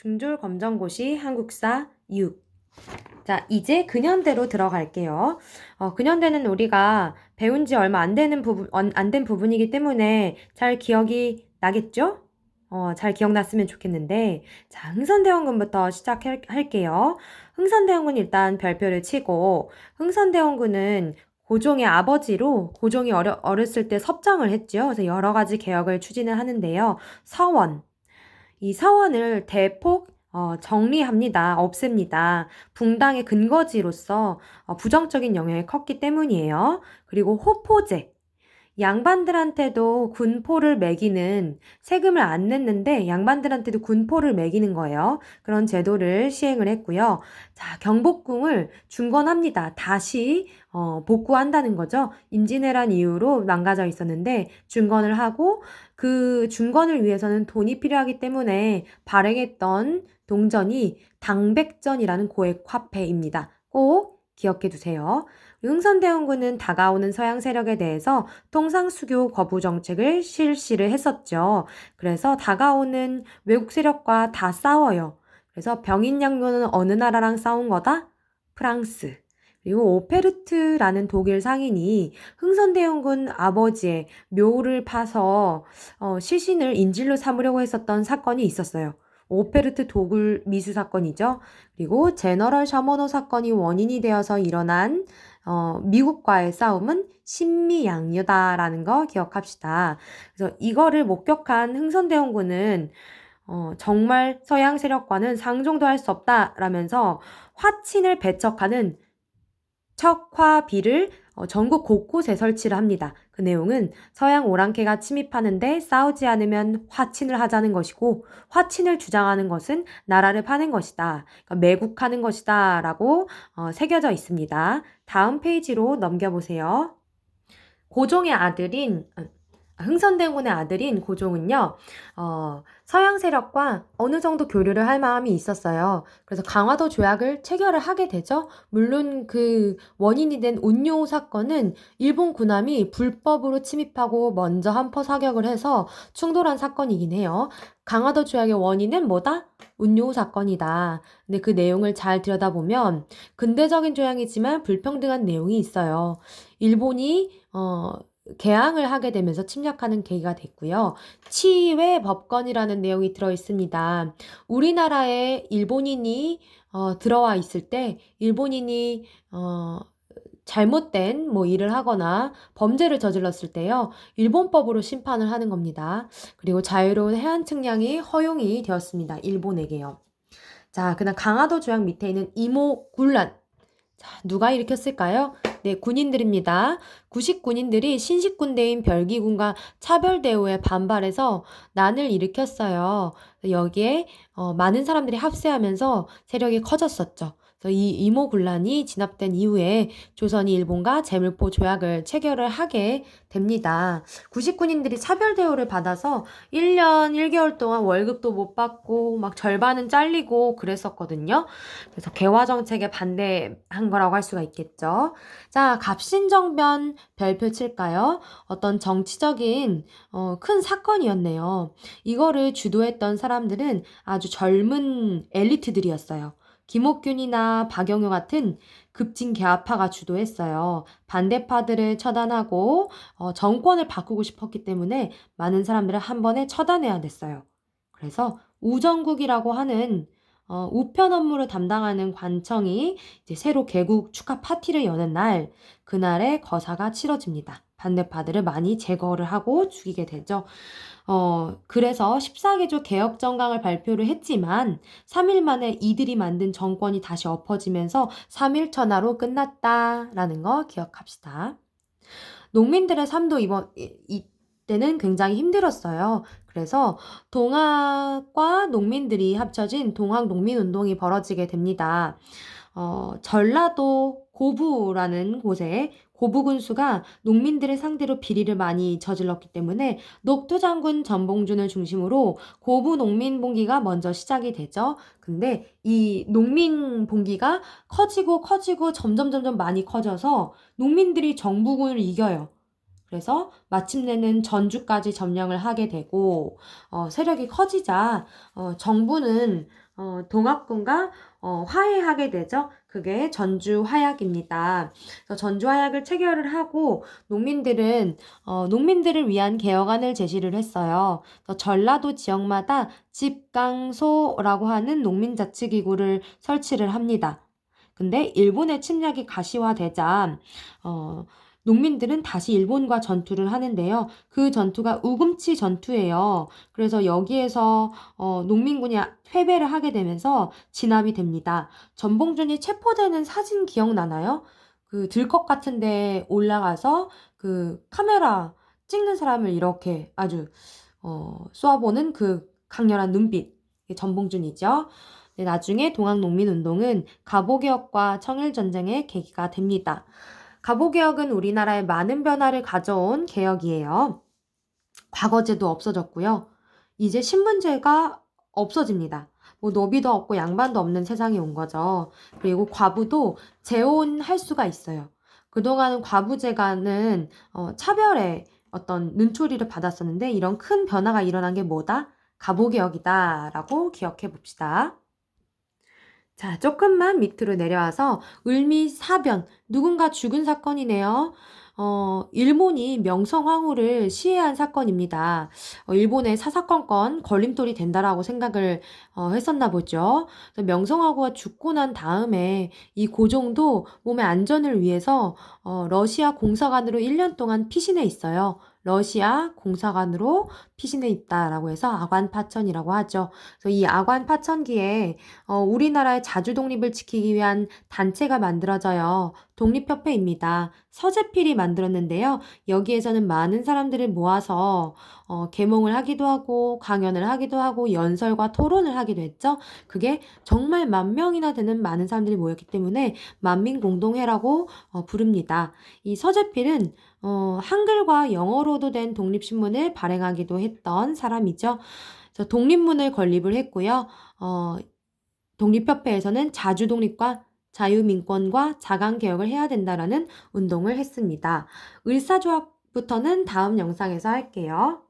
중졸검정고시 한국사 6. 자, 이제 근현대로 들어갈게요. 근현대는 우리가 배운 지 얼마 안 되는 안 된 부분이기 때문에 잘 기억이 나겠죠? 잘 기억났으면 좋겠는데, 자, 흥선대원군부터 시작할게요. 흥선대원군 일단 별표를 치고, 흥선대원군은 고종의 아버지로 고종이 어렸을 때 섭정을 했죠. 그래서 여러 가지 개혁을 추진을 하는데요. 서원. 이 서원을 대폭 정리합니다. 없앱니다. 붕당의 근거지로서 부정적인 영향이 컸기 때문이에요. 그리고 호포제. 양반들한테도 군포를 매기는 세금을 안 냈는데 양반들한테도 군포를 매기는 거예요. 그런 제도를 시행을 했고요. 자, 경복궁을 중건합니다. 다시 복구한다는 거죠. 임진왜란 이후로 망가져 있었는데 중건을 하고 그 중건을 위해서는 돈이 필요하기 때문에 발행했던 동전이 당백전이라는 고액 화폐입니다. 꼭 기억해 두세요. 흥선대원군은 다가오는 서양 세력에 대해서 통상수교 거부 정책을 실시를 했었죠. 그래서 다가오는 외국 세력과 다 싸워요. 그래서 병인양묘는 어느 나라랑 싸운 거다? 프랑스. 그리고 오페르트라는 독일 상인이 흥선대원군 아버지의 묘를 파서 시신을 인질로 삼으려고 했었던 사건이 있었어요. 오페르트 독일 미수 사건이죠. 그리고 제너럴 셔머노 사건이 원인이 되어서 일어난 미국과의 싸움은 신미양요다라는 거 기억합시다. 그래서 이거를 목격한 흥선대원군은 정말 서양 세력과는 상종도 할 수 없다라면서 화친을 배척하는 척화비를 전국 곳곳에 설치를 합니다. 그 내용은 서양 오랑캐가 침입하는데 싸우지 않으면 화친을 하자는 것이고 화친을 주장하는 것은 나라를 파는 것이다. 그러니까 매국하는 것이다 라고 새겨져 있습니다. 다음 페이지로 넘겨보세요. 고종의 아들인 흥선대원군의 아들인 고종은요, 서양 세력과 어느 정도 교류를 할 마음이 있었어요. 그래서 강화도 조약을 체결을 하게 되죠. 물론 그 원인이 된 운요 사건은 일본 군함이 불법으로 침입하고 먼저 한포 사격을 해서 충돌한 사건이긴 해요. 강화도 조약의 원인은 뭐다? 운요 사건이다. 근데 그 내용을 잘 들여다보면 근대적인 조약이지만 불평등한 내용이 있어요. 일본이 개항을 하게 되면서 침략하는 계기가 됐고요. 치외 법권이라는 내용이 들어 있습니다. 우리나라에 일본인이 들어와 있을 때 일본인이 잘못된 일을 하거나 범죄를 저질렀을 때요. 일본법으로 심판을 하는 겁니다. 그리고 자유로운 해안 측량이 허용이 되었습니다. 일본에게요. 자, 그다음 강화도 조약 밑에 있는 이모군란. 자, 누가 일으켰을까요? 네, 군인들입니다. 구식 군인들이 신식군대인 별기군과 차별대우에 반발해서 난을 일으켰어요. 여기에 많은 사람들이 합세하면서 세력이 커졌었죠. 그래서 이 이모군란이 진압된 이후에 조선이 일본과 제물포 조약을 체결을 하게 됩니다. 구식 군인들이 차별 대우를 받아서 1년 1개월 동안 월급도 못 받고 막 절반은 잘리고 그랬었거든요. 그래서 개화 정책에 반대한 거라고 할 수가 있겠죠. 자, 갑신정변 별표 칠까요? 어떤 정치적인 큰 사건이었네요. 이거를 주도했던 사람들은 아주 젊은 엘리트들이었어요. 김옥균이나 박영효 같은 급진 개화파가 주도했어요. 반대파들을 처단하고 정권을 바꾸고 싶었기 때문에 많은 사람들을 한 번에 처단해야 됐어요. 그래서 우정국이라고 하는 우편 업무를 담당하는 관청이 이제 새로 개국 축하 파티를 여는 날, 그날에 거사가 치러집니다. 반대파들을 많이 제거를 하고 죽이게 되죠. 그래서 14개조 개혁정강을 발표를 했지만 3일 만에 이들이 만든 정권이 다시 엎어지면서 3일 천하로 끝났다라는 거 기억합시다. 농민들의 삶도 이때는 굉장히 힘들었어요. 그래서 동학과 농민들이 합쳐진 동학농민운동이 벌어지게 됩니다. 전라도 고부라는 곳에 고부군수가 농민들을 상대로 비리를 많이 저질렀기 때문에 녹두장군 전봉준을 중심으로 고부 농민봉기가 먼저 시작이 되죠. 근데 이 농민봉기가 커지고 점점 많이 커져서 농민들이 정부군을 이겨요. 그래서 마침내는 전주까지 점령을 하게 되고 세력이 커지자 정부는 동학군과 화해하게 되죠. 그게 전주화약입니다. 그래서 전주화약을 체결을 하고 농민들을 위한 개혁안을 제시를 했어요. 그래서 전라도 지역마다 집강소라고 하는 농민자치기구를 설치를 합니다. 근데 일본의 침략이 가시화되자 농민들은 다시 일본과 전투를 하는데요. 그 전투가 우금치 전투예요. 그래서 여기에서 농민군이 패배를 하게 되면서 진압이 됩니다. 전봉준이 체포되는 사진 기억나나요? 그 들것 같은 데 올라가서 그 카메라 찍는 사람을 이렇게 아주 쏘아보는 그 강렬한 눈빛. 이게 전봉준이죠. 네, 나중에 동학농민운동은 갑오개혁과 청일전쟁의 계기가 됩니다. 갑오개혁은 우리나라에 많은 변화를 가져온 개혁이에요. 과거제도 없어졌고요. 이제 신분제가 없어집니다. 뭐 노비도 없고 양반도 없는 세상이 온 거죠. 그리고 과부도 재혼할 수가 있어요. 그동안은 과부제가는 차별의 어떤 눈초리를 받았었는데 이런 큰 변화가 일어난 게 뭐다? 갑오개혁이다라고 기억해 봅시다. 자, 조금만 밑으로 내려와서 을미사변, 누군가 죽은 사건이네요. 일본이 명성황후를 시해한 사건입니다. 일본의 사사건건 걸림돌이 된다라고 생각을 했었나 보죠. 그래서 명성황후가 죽고 난 다음에 이 고종도 몸의 안전을 위해서 러시아 공사관으로 1년 동안 피신해 있어요. 러시아 공사관으로 피신해 있다라고 해서 아관파천이라고 하죠. 그래서 이 아관파천기에 우리나라의 자주 독립을 지키기 위한 단체가 만들어져요. 독립협회입니다. 서재필이 만들었는데요. 여기에서는 많은 사람들을 모아서 계몽을 하기도 하고 강연을 하기도 하고 연설과 토론을 하기도 했죠. 그게 정말 10,000명이나 되는 많은 사람들이 모였기 때문에 만민공동회라고 부릅니다. 이 서재필은 한글과 영어로도 된 독립신문을 발행하기도 했던 사람이죠. 그래서 독립문을 건립을 했고요. 독립협회에서는 자주독립과 자유민권과 자강개혁을 해야 된다라는 운동을 했습니다. 을사조약부터는 다음 영상에서 할게요.